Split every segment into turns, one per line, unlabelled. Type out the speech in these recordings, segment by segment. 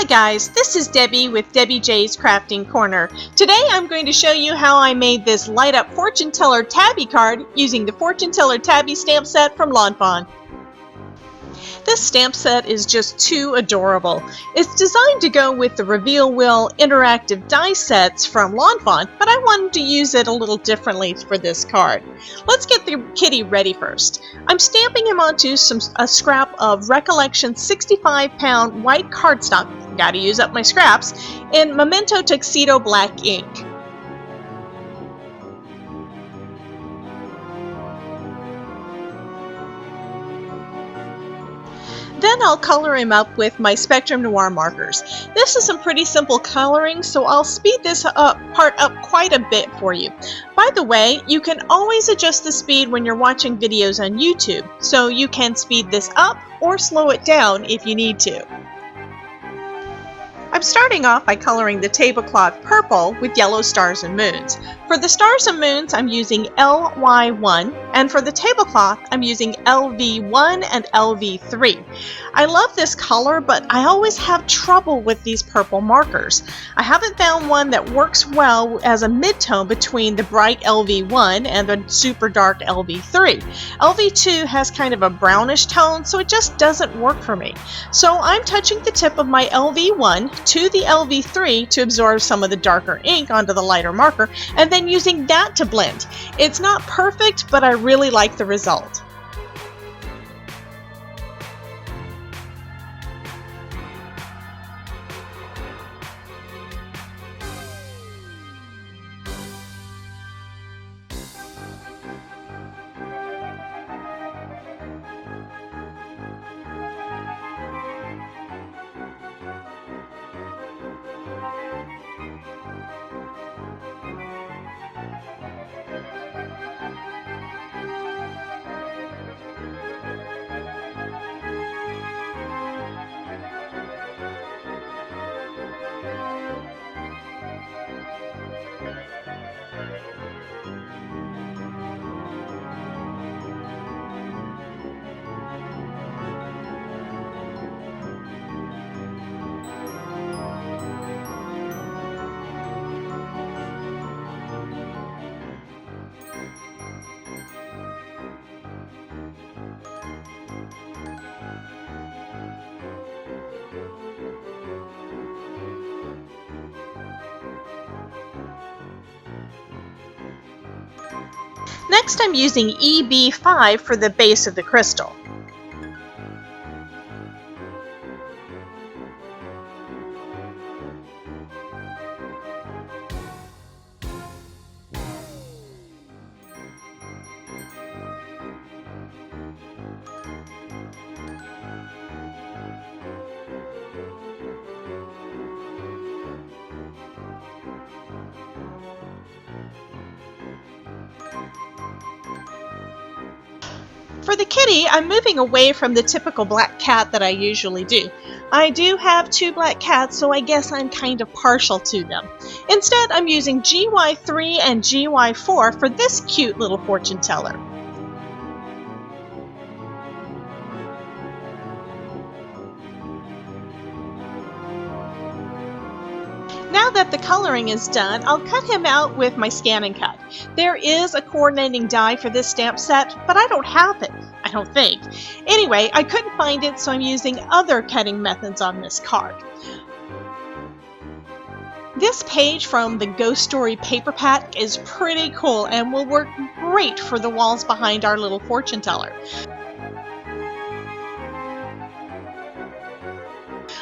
Hi guys, this is Debbie with Debbie J's Crafting Corner. Today I'm going to show you how I made this light up fortune teller tabby card using the fortune teller tabby stamp set from Fawn. This stamp set is just too adorable. It's designed to go with the reveal wheel interactive die sets from Fawn, but I wanted to use it a little differently for this card. Let's get the kitty ready first. I'm stamping him onto a scrap of Recollections 65-pound white cardstock, gotta use up my scraps, in Memento Tuxedo black ink. Then I'll color him up with my Spectrum Noir markers. This is some pretty simple coloring, so I'll speed this part up quite a bit for you. By the way, you can always adjust the speed when you're watching videos on YouTube, so you can speed this up or slow it down if you need to. I'm starting off by coloring the tablecloth purple with yellow stars and moons. For the stars and moons, I'm using LY1, and for the tablecloth, I'm using LV1 and LV3. I love this color, but I always have trouble with these purple markers. I haven't found one that works well as a mid-tone between the bright LV1 and the super dark LV3. LV2 has kind of a brownish tone, so it just doesn't work for me. So I'm touching the tip of my LV1 to the LV3 to absorb some of the darker ink onto the lighter marker, and then using that to blend. It's not perfect, but I really like the result. Next, I'm using EB5 for the base of the crystal. For the kitty, I'm moving away from the typical black cat that I usually do. I do have two black cats, so I guess I'm kind of partial to them. Instead, I'm using GY3 and GY4 for this cute little fortune teller. Now that the coloring is done, I'll cut him out with my ScanNCut. There is a coordinating die for this stamp set, but I don't have it, I don't think. Anyway, I couldn't find it, so I'm using other cutting methods on this card. This page from the Ghost Story paper pack is pretty cool and will work great for the walls behind our little fortune teller.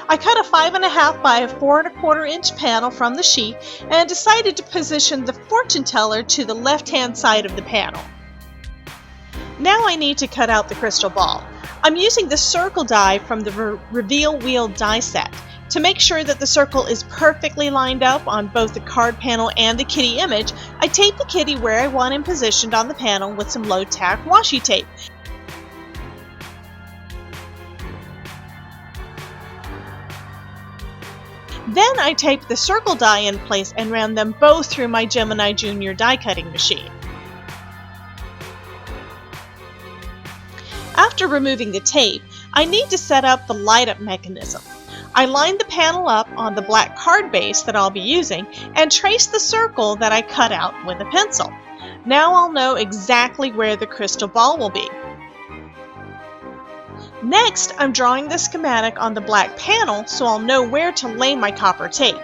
I cut a 5.5 by 4¼ inch panel from the sheet and decided to position the fortune teller to the left-hand side of the panel. Now I need to cut out the crystal ball. I'm using the circle die from the reveal wheel die set. To make sure that the circle is perfectly lined up on both the card panel and the kitty image, I tape the kitty where I want him positioned on the panel with some low tack washi tape. Then I taped the circle die in place and ran them both through my Gemini Junior die cutting machine. After removing the tape, I need to set up the light up mechanism. I line the panel up on the black card base that I'll be using and trace the circle that I cut out with a pencil. Now I'll know exactly where the crystal ball will be. Next, I'm drawing the schematic on the black panel so I'll know where to lay my copper tape.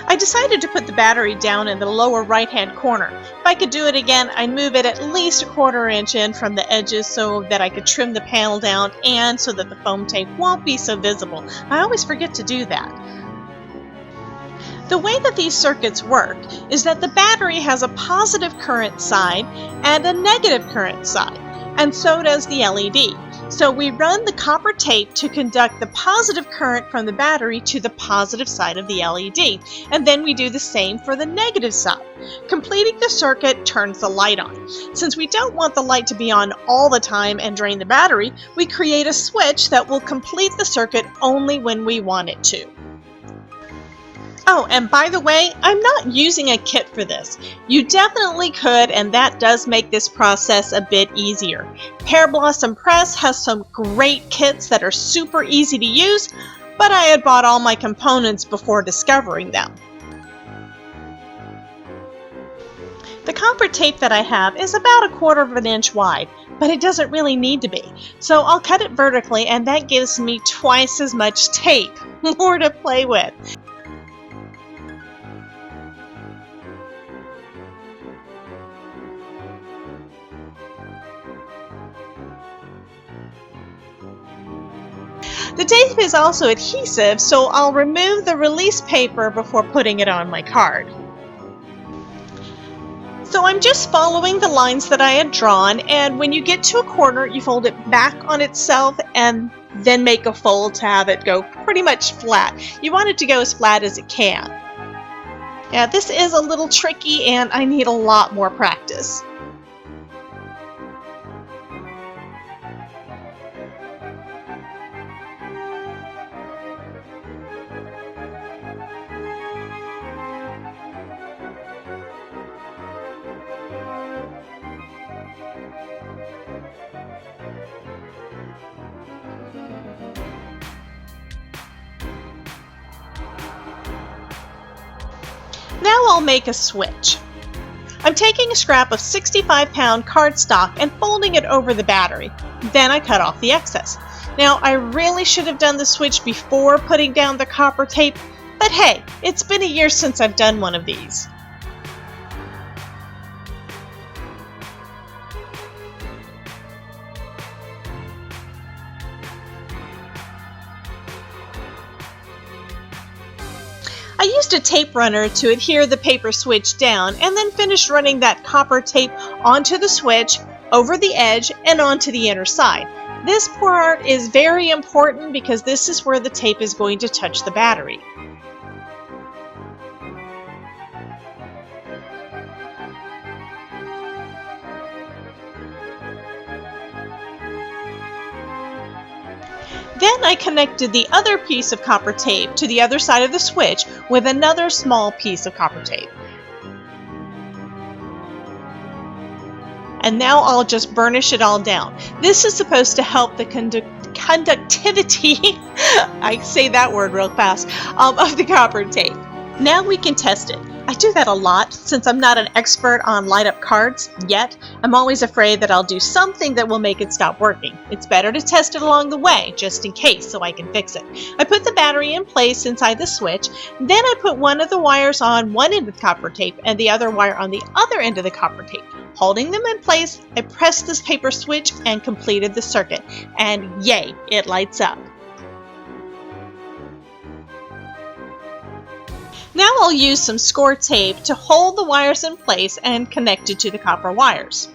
I decided to put the battery down in the lower right-hand corner. If I could do it again, I'd move it at least a 1/4 inch in from the edges so that I could trim the panel down and so that the foam tape won't be so visible. I always forget to do that. The way that these circuits work is that the battery has a positive current side and a negative current side, and so does the LED. So we run the copper tape to conduct the positive current from the battery to the positive side of the LED, and then we do the same for the negative side. Completing the circuit turns the light on. Since we don't want the light to be on all the time and drain the battery, we create a switch that will complete the circuit only when we want it to. Oh, and by the way, I'm not using a kit for this. You definitely could, and that does make this process a bit easier. Pear Blossom Press has some great kits that are super easy to use, but I had bought all my components before discovering them. The copper tape that I have is about a 1/4 inch wide, but it doesn't really need to be. So I'll cut it vertically, and that gives me twice as much tape, more to play with. The tape is also adhesive, so I'll remove the release paper before putting it on my card. So I'm just following the lines that I had drawn, and when you get to a corner, you fold it back on itself and then make a fold to have it go pretty much flat. You want it to go as flat as it can. Yeah, this is a little tricky and I need a lot more practice. Now I'll make a switch. I'm taking a scrap of 65-pound cardstock and folding it over the battery. Then I cut off the excess. Now I really should have done the switch before putting down the copper tape, but hey, it's been a year since I've done one of these. I used a tape runner to adhere the paper switch down and then finished running that copper tape onto the switch, over the edge, and onto the inner side. This part is very important because this is where the tape is going to touch the battery. Then I connected the other piece of copper tape to the other side of the switch with another small piece of copper tape. And now I'll just burnish it all down. This is supposed to help the conductivity, I say that word real fast, of the copper tape. Now we can test it. I do that a lot since I'm not an expert on light-up cards yet. I'm always afraid that I'll do something that will make it stop working. It's better to test it along the way, just in case, so I can fix it. I put the battery in place inside the switch, then I put one of the wires on one end of the copper tape and the other wire on the other end of the copper tape. Holding them in place, I pressed this paper switch and completed the circuit. And yay, it lights up. Now I'll use some score tape to hold the wires in place and connect it to the copper wires.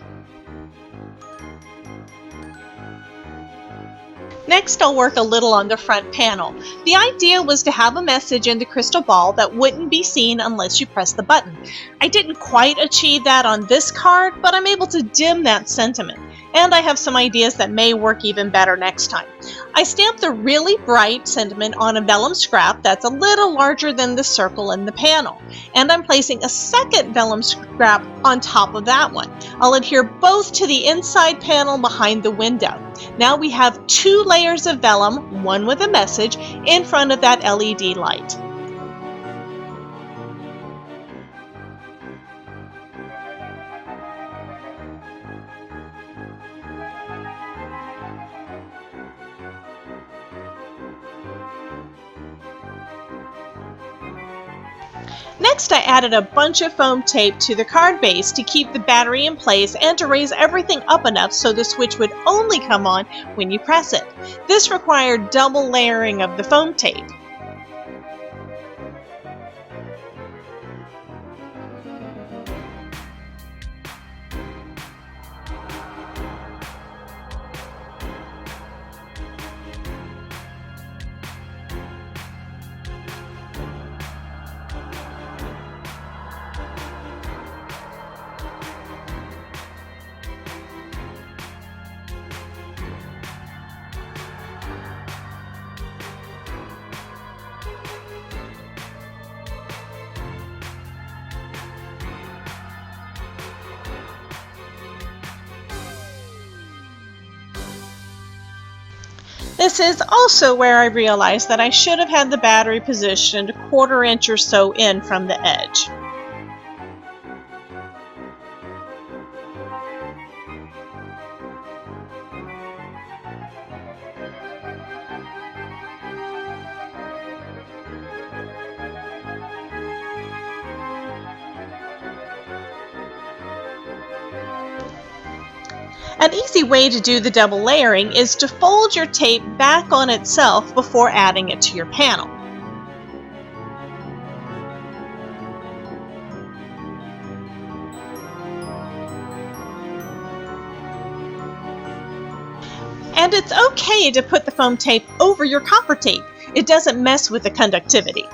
Next, I'll work a little on the front panel. The idea was to have a message in the crystal ball that wouldn't be seen unless you press the button. I didn't quite achieve that on this card, but I'm able to dim that sentiment. and I have some ideas that may work even better next time. I stamped the really bright sentiment on a vellum scrap that's a little larger than the circle in the panel, and I'm placing a second vellum scrap on top of that one. I'll adhere both to the inside panel behind the window. Now we have 2 layers of vellum, one with a message, in front of that LED light. Next, I added a bunch of foam tape to the card base to keep the battery in place and to raise everything up enough so the switch would only come on when you press it. This required double layering of the foam tape. This is also where I realized that I should have had the battery positioned a 1/4 inch or so in from the edge. An easy way to do the double layering is to fold your tape back on itself before adding it to your panel. And it's okay to put the foam tape over your copper tape. It doesn't mess with the conductivity.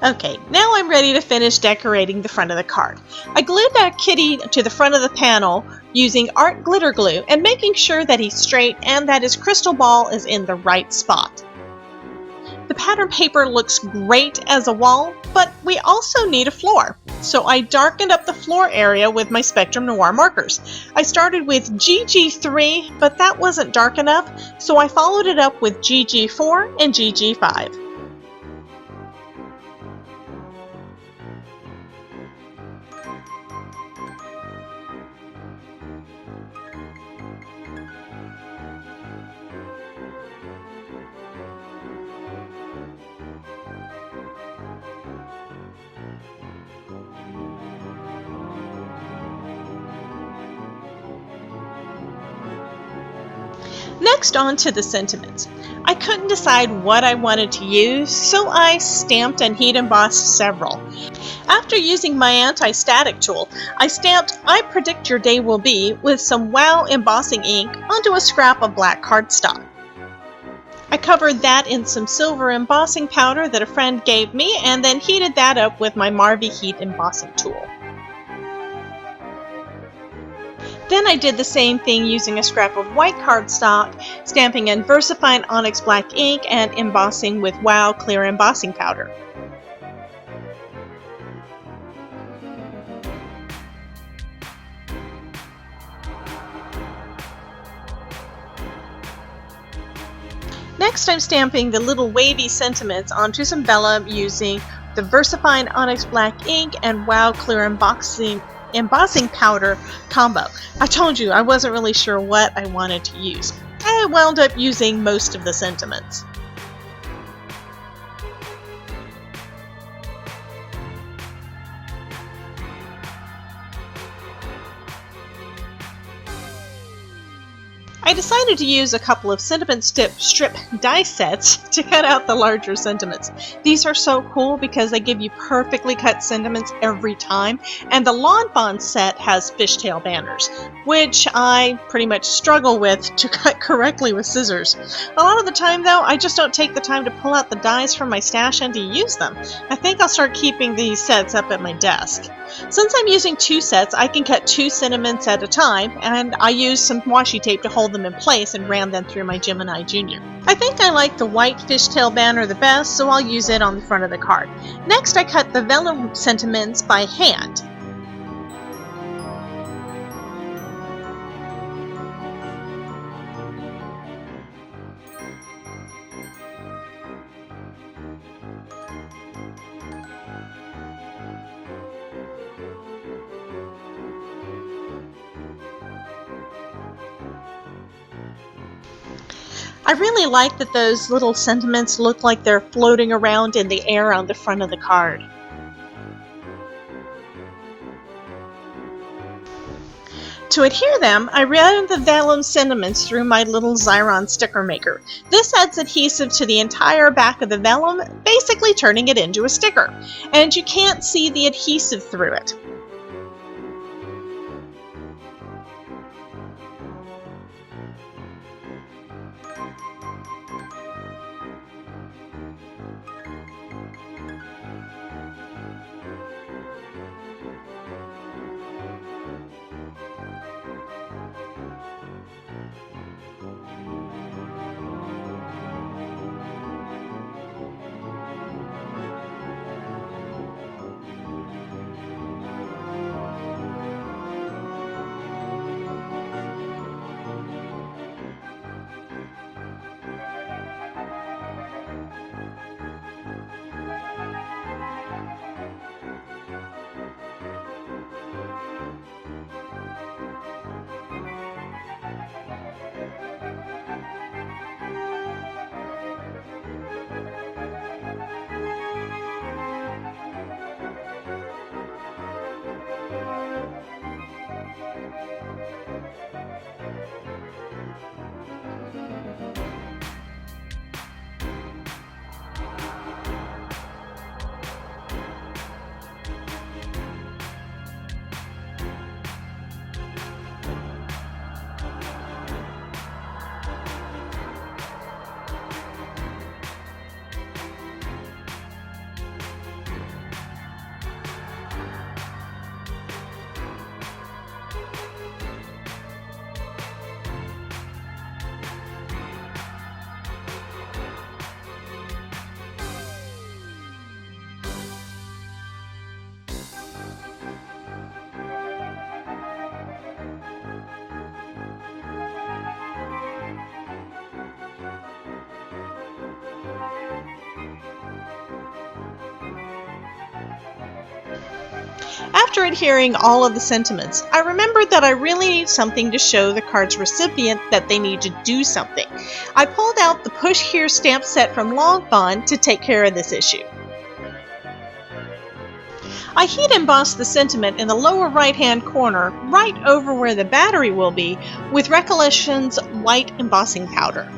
Okay, now I'm ready to finish decorating the front of the card. I glued that kitty to the front of the panel using art glitter glue and making sure that he's straight and that his crystal ball is in the right spot. The pattern paper looks great as a wall, but we also need a floor. So I darkened up the floor area with my Spectrum Noir markers. I started with GG3, but that wasn't dark enough, so I followed it up with GG4 and GG5. Next, on to the sentiments. I couldn't decide what I wanted to use, so I stamped and heat embossed several. After using my anti-static tool, I stamped "I Predict Your Day Will Be" with some WOW embossing ink onto a scrap of black cardstock. I covered that in some silver embossing powder that a friend gave me and then heated that up with my Marvy Heat embossing tool. Then I did the same thing using a scrap of white cardstock, stamping in VersaFine Onyx Black ink and embossing with WOW clear embossing powder. Next, I'm stamping the little wavy sentiments onto some vellum using the VersaFine Onyx Black ink and WOW clear embossing powder combo. I told you I wasn't really sure what I wanted to use. I wound up using most of the sentiments. I decided to use a couple of sentiment strip die sets to cut out the larger sentiments. These are so cool because they give you perfectly cut sentiments every time, and the Lawn Fawn set has fishtail banners, which I pretty much struggle with to cut correctly with scissors. A lot of the time though, I just don't take the time to pull out the dies from my stash and to use them. I think I'll start keeping these sets up at my desk. Since I'm using 2 sets, I can cut 2 sentiments at a time, and I used some washi tape to hold them in place and ran them through my Gemini Junior. I think I like the white fishtail banner the best, so I'll use it on the front of the card. Next, I cut the Vellum sentiments by hand. I really like that those little sentiments look like they're floating around in the air on the front of the card. To adhere them, I ran the Vellum sentiments through my little Xyron sticker maker. This adds adhesive to the entire back of the vellum, basically turning it into a sticker. And you can't see the adhesive through it. After adhering all of the sentiments, I remembered that I really need something to show the card's recipient that they need to do something. I pulled out the Push Here stamp set from Lawn Fawn to take care of this issue. I heat embossed the sentiment in the lower right-hand corner, right over where the battery will be, with Recollections white embossing powder.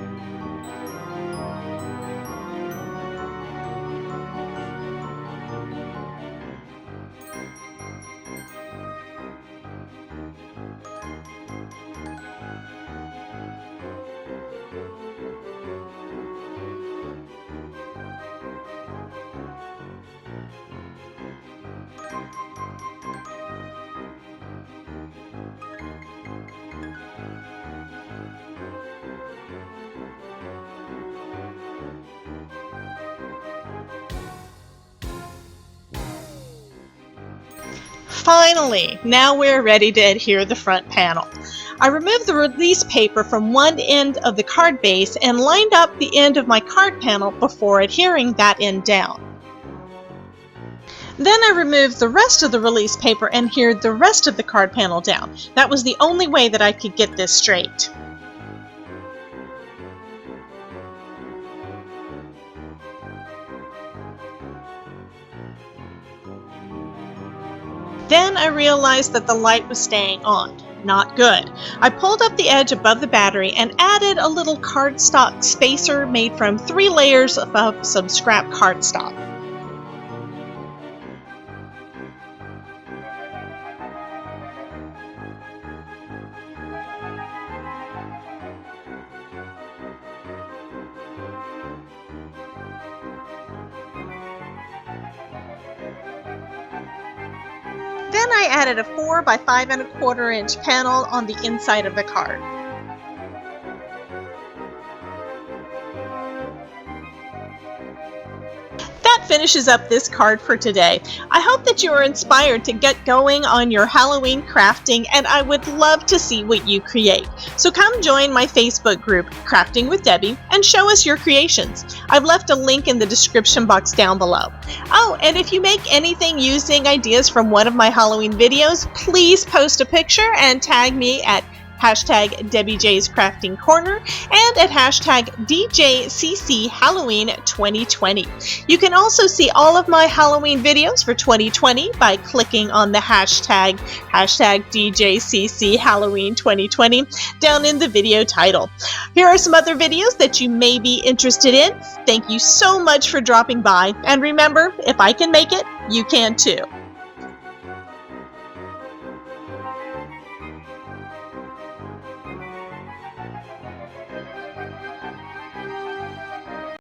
Finally, now we're ready to adhere the front panel. I removed the release paper from one end of the card base and lined up the end of my card panel before adhering that end down. Then I removed the rest of the release paper and adhered the rest of the card panel down. That was the only way that I could get this straight. Then I realized that the light was staying on. not good. I pulled up the edge above the battery and added a little cardstock spacer made from 3 layers of some scrap cardstock. Then I added a 4 by 5 1/4 inch panel on the inside of the card. That finishes up this card for today. I hope that you are inspired to get going on your Halloween crafting, and I would love to see what you create. So come join my Facebook group, Crafting with Debbie, and show us your creations. I've left a link in the description box down below. Oh, and if you make anything using ideas from one of my Halloween videos, please post a picture and tag me at hashtag Debbie J's Crafting Corner and at hashtag DJCC Halloween 2020. You can also see all of my Halloween videos for 2020 by clicking on the hashtag DJCC Halloween 2020 down in the video title. Here are some other videos that you may be interested in. Thank you so much for dropping by, and remember, if I can make it, you can too.